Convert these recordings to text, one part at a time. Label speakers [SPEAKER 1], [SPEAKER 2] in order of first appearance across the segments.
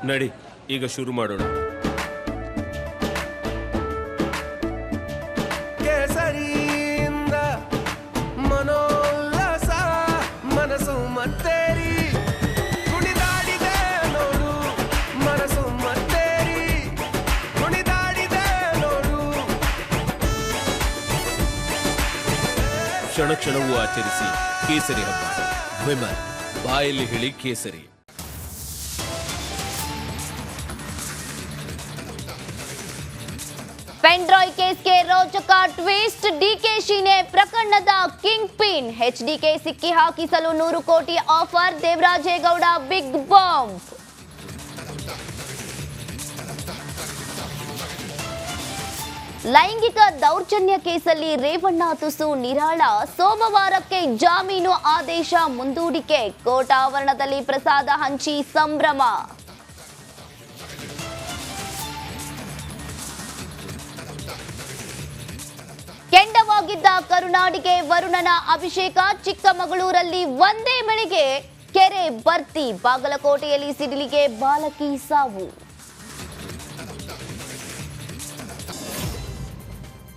[SPEAKER 1] ನಡಿ ಈಗ ಶುರು ಮಾಡೋಣ.
[SPEAKER 2] ಕೇಸರಿಯಿಂದ ಮನೋಲ್ಲಾಸ ಮನಸ್ಸು ಮತ್ತೇರಿ ಕುಣಿದಾಡಿದೆ ನೋಡು, ಮನಸ್ಸು ಮತ್ತೇರಿ ಕುಣಿದಾಡಿದೆ ನೋಡು.
[SPEAKER 1] ಕ್ಷಣ ಕ್ಷಣವೂ ಆಚರಿಸಿ ಕೇಸರಿ ಹಬ್ಬ. ವಿಮಲ್ ಬಾಯಲ್ಲಿ ಹೇಳಿ ಕೇಸರಿ.
[SPEAKER 3] ಪೆನ್ಡ್ರಾಯ್ ಕೇಸ್ಗೆ ರೋಚಕ ಟ್ವಿಸ್ಟ್. ಡಿಕೆಶಿನೇ ಪ್ರಕರಣದ ಕಿಂಗ್ ಪಿನ್. ಎಚ್ಡಿಕೆ ಸಿಕ್ಕಿ ಹಾಕಿಸಲು 100 ಕೋಟಿ ಆಫರ್. Devaraje Gowda big bomb. ಲೈಂಗಿಕ ದೌರ್ಜನ್ಯ ಕೇಸಲ್ಲಿ ರೇವಣ್ಣ ತುಸು ನಿರಾಳ. ಸೋಮವಾರಕ್ಕೆ ಜಾಮೀನು ಆದೇಶ ಮುಂದೂಡಿಕೆ. ಕೋರ್ಟ್ ಆವರಣದಲ್ಲಿ ಪ್ರಸಾದ ಹಂಚಿ ಸಂಭ್ರಮ. ಕೆಂಡವಾಗಿದ್ದ ಕರುನಾಡಿಗೆ ವರುಣನ ಅಭಿಷೇಕ. ಚಿಕ್ಕಮಗಳೂರಲ್ಲಿ ಒಂದೇ ಮಳೆಗೆ ಕೆರೆ ಭರ್ತಿ. ಬಾಗಲಕೋಟೆಯಲ್ಲಿ ಸಿಡಿಲಿಗೆ ಬಾಲಕಿ ಸಾವು.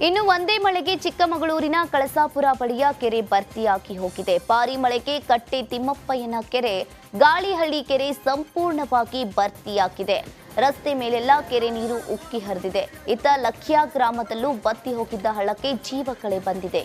[SPEAKER 3] ಇನ್ನು ಒಂದೇ ಮಳೆಗೆ ಚಿಕ್ಕಮಗಳೂರಿನ ಕಳಸಾಪುರ ಬಳಿಯ ಕೆರೆ ಭರ್ತಿಯಾಗಿ ಹೋಗಿದೆ. ಭಾರಿ ಮಳೆಗೆ ಕಟ್ಟೆ ತಿಮ್ಮಪ್ಪಯ್ಯನ ಕೆರೆ, ಗಾಳಿಹಳ್ಳಿ ಕೆರೆ ಸಂಪೂರ್ಣವಾಗಿ ಭರ್ತಿಯಾಗಿದೆ. ರಸ್ತೆ ಮೇಲೆಲ್ಲ ಕೆರೆ ನೀರು ಉಕ್ಕಿ ಹರಿದಿದೆ. ಇತ್ತ ಲಕ್ಷ್ಯ ಗ್ರಾಮದಲ್ಲೂ ಬತ್ತಿ ಹೋಗಿದ್ದ ಹಳ್ಳಕ್ಕೆ ಜೀವ ಕಳೆ ಬಂದಿದೆ.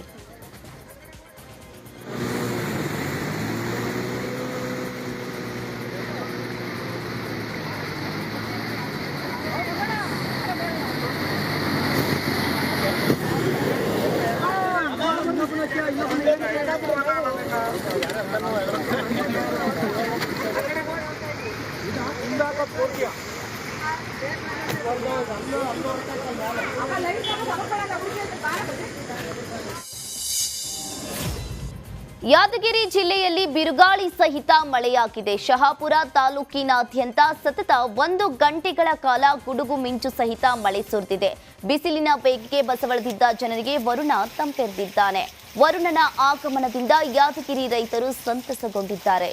[SPEAKER 3] ಯಾದಗಿರಿ ಜಿಲ್ಲೆಯಲ್ಲಿ ಬಿರುಗಾಳಿ ಸಹಿತ ಮಳೆಯಾಗಿದೆ. ಶಹಾಪುರ ತಾಲೂಕಿನಾದ್ಯಂತ ಸತತ 1 ಗಂಟೆಗಳ ಕಾಲ ಗುಡುಗು ಮಿಂಚು ಸಹಿತ ಮಳೆ ಸುರಿದಿದೆ. ಬಿಸಿಲಿನ ಬೇಗೆಗೆ ಬಸವಳಿದಿದ್ದ ಜನರಿಗೆ ವರುಣ ತಂಪೆರೆದಿದ್ದಾನೆ. ವರುಣನ ಆಗಮನದಿಂದ ಯಾದಗಿರಿ ರೈತರು ಸಂತಸಗೊಂಡಿದ್ದಾರೆ.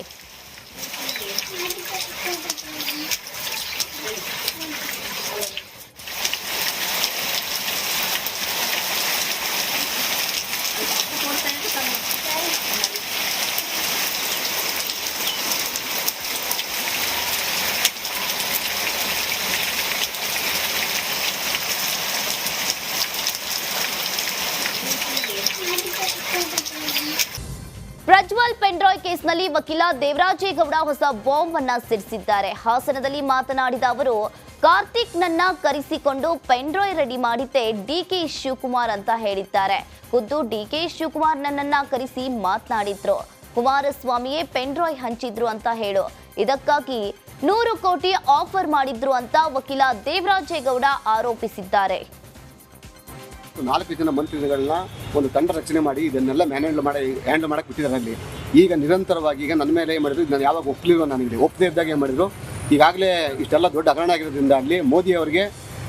[SPEAKER 3] ಪ್ರಜ್ವಲ್ ಪೆನ್ಡ್ರಾಯ್ ಕೇಸ್ನಲ್ಲಿ ವಕೀಲ ದೇವರಾಜೇಗೌಡ ಹೊಸ ಬಾಂಬ್ ಅನ್ನ ಸಿಡಿಸಿದ್ದಾರೆ. ಹಾಸನದಲ್ಲಿ ಮಾತನಾಡಿದ ಅವರು, ಕಾರ್ತಿಕ್ ನನ್ನ ಕರೆಸಿಕೊಂಡು ಪೆನ್ಡ್ರಾಯ್ ರೆಡಿ ಮಾಡಿದ್ದೆ ಡಿಕೆ ಶಿವಕುಮಾರ್ ಅಂತ ಹೇಳಿದ್ದಾರೆ. ಖುದ್ದು ಡಿಕೆ ಶಿವಕುಮಾರ್ ನನ್ನನ್ನ ಕರೆಸಿ ಮಾತನಾಡಿದ್ರು. ಕುಮಾರಸ್ವಾಮಿಯೇ ಪೆನ್ಡ್ರಾಯ್ ಹಂಚಿದ್ರು ಅಂತ ಹೇಳು. ಇದಕ್ಕಾಗಿ 100 ಕೋಟಿ ಆಫರ್ ಮಾಡಿದ್ರು ಅಂತ ವಕೀಲ ದೇವರಾಜೇಗೌಡ ಆರೋಪಿಸಿದ್ದಾರೆ.
[SPEAKER 4] 4 ಜನ ಮಂತ್ರಿಗಳನ್ನ ಒಂದು ತಂಡ ರಚನೆ ಮಾಡಿ ಇದನ್ನೆಲ್ಲ ಹ್ಯಾಂಡಲ್ ಮಾಡಕ್ಕೆ ಬಿಟ್ಟಿದ್ದಾರೆ. ಅಲ್ಲಿ ಈಗ ನಿರಂತರವಾಗಿ ಈಗ ನನ್ನ ಮೇಲೆ ಏನು ಮಾಡಿದ್ರು, ನಾನು ಯಾವಾಗ ಒಪ್ಪಲಿಲ್ಲ, ನನಗೆ ಒಪ್ಪದೇ ಇದ್ದಾಗ ಏನು ಮಾಡಿದ್ರು. ಈಗಾಗಲೇ ಇಷ್ಟೆಲ್ಲ ದೊಡ್ಡ ಹಗರಣ ಆಗಿರೋದ್ರಿಂದ ಅಲ್ಲಿ ಮೋದಿ ಅವರಿಗೆ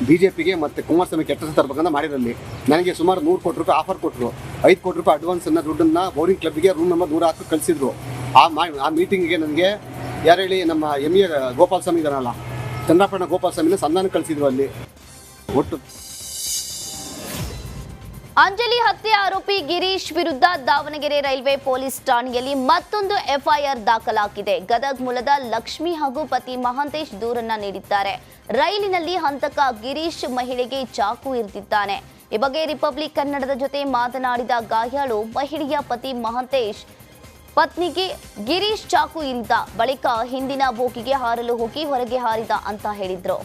[SPEAKER 4] ಬಿಜೆಪಿಗೆ ಮತ್ತು ಕುಮಾರಸ್ವಾಮಿ ಕೆಟ್ಟ ತರಬೇಕಂತ ಮಾಡಿರಲ್ಲಿ ನನಗೆ ಸುಮಾರು 100 ಕೋಟಿ ರೂಪಾಯಿ ಆಫರ್ ಕೊಟ್ಟರು. 5 ಕೋಟಿ ರೂಪಾಯಿ ಅಡ್ವಾನ್ಸನ್ನು ದುಡ್ಡನ್ನು ಬೌಲಿಂಗ್ ಕ್ಲಬ್ಗೆ ರೂಮ್ ನಂಬರ್ 100 ಕಳಿಸಿದ್ರು. ಆ ಮೀಟಿಂಗಿಗೆ ನನಗೆ ಯಾರು ಹೇಳಿ, ನಮ್ಮ ಎ ಗೋಪಾಲ ಸ್ವಾಮಿ ಇದಾರಲ್ಲ, ಚಂದ್ರಾಪಣ್ಣ ಗೋಪಾಲ ಸ್ವಾಮಿನ ಸಂಧಾನ ಕಳಿಸಿದ್ರು. ಅಲ್ಲಿ ಒಟ್ಟು
[SPEAKER 3] ಅಂಜಲಿ ಹತ್ಯೆ ಆರೋಪಿ ಗಿರೀಶ್ ವಿರುದ್ಧ ದಾವಣಗೆರೆ ರೈಲ್ವೆ ಪೊಲೀಸ್ ಠಾಣೆಯಲ್ಲಿ ಮತ್ತೊಂದು ಎಫ್ಐಆರ್ ದಾಖಲಾಗಿದೆ. ಗದಗ್ ಮೂಲದ ಲಕ್ಷ್ಮಿ ಹಾಗೂ ಪತಿ ಮಹಾಂತೇಶ್ ದೂರನ್ನ ನೀಡಿದ್ದಾರೆ. ರೈಲಿನಲ್ಲಿ ಹಂತಕ ಗಿರೀಶ್ ಮಹಿಳೆಗೆ ಚಾಕು ಇರಿದಿದ್ದಾನೆ. ಈ ಬಗ್ಗೆ ರಿಪಬ್ಲಿಕ್ ಕನ್ನಡದ ಜೊತೆ ಮಾತನಾಡಿದ ಗಾಯಾಳು, ಮಹಿಳೆಯ ಪತಿ ಮಹಾಂತೇಶ್ ಪತ್ನಿಗೆ ಗಿರೀಶ್ ಚಾಕು ಇರಿದ ಬಳಿಕ ಹಿಂದಿನ ಬೋಗಿಗೆ ಹಾರಲು ಹೋಗಿ ಹೊರಗೆ ಹಾರಿದ ಅಂತ ಹೇಳಿದ್ರು.